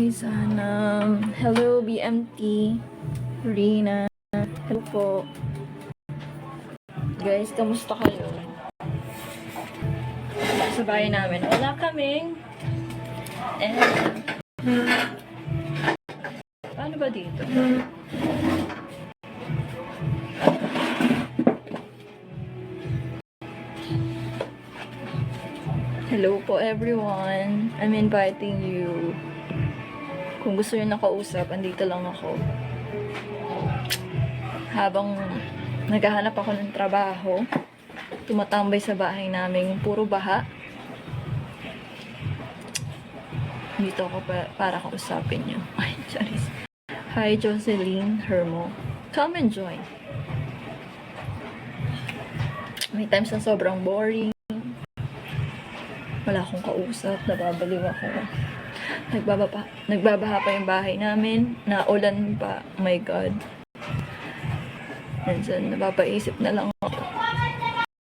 Sana. Hello, BMT. Rina. Hello po. Guys, kamusta kayo? Sa bahay namin. Wala kaming. Paano ba dito? Hello po everyone. I'm inviting you. Kung gusto niyo nakausap, andito lang ako. Habang naghahanap ako ng trabaho, tumatambay sa bahay namin puro baha. Dito ako para kausapin niyo. Ay, charis. Hi, Jocelyn Hermo. Come and join. May times na sobrang boring. Wala akong kausap, nababaliw ako. Nagbabaha pa yung bahay namin, naulan pa, oh my god. Minsan, napapaisip na lang ako.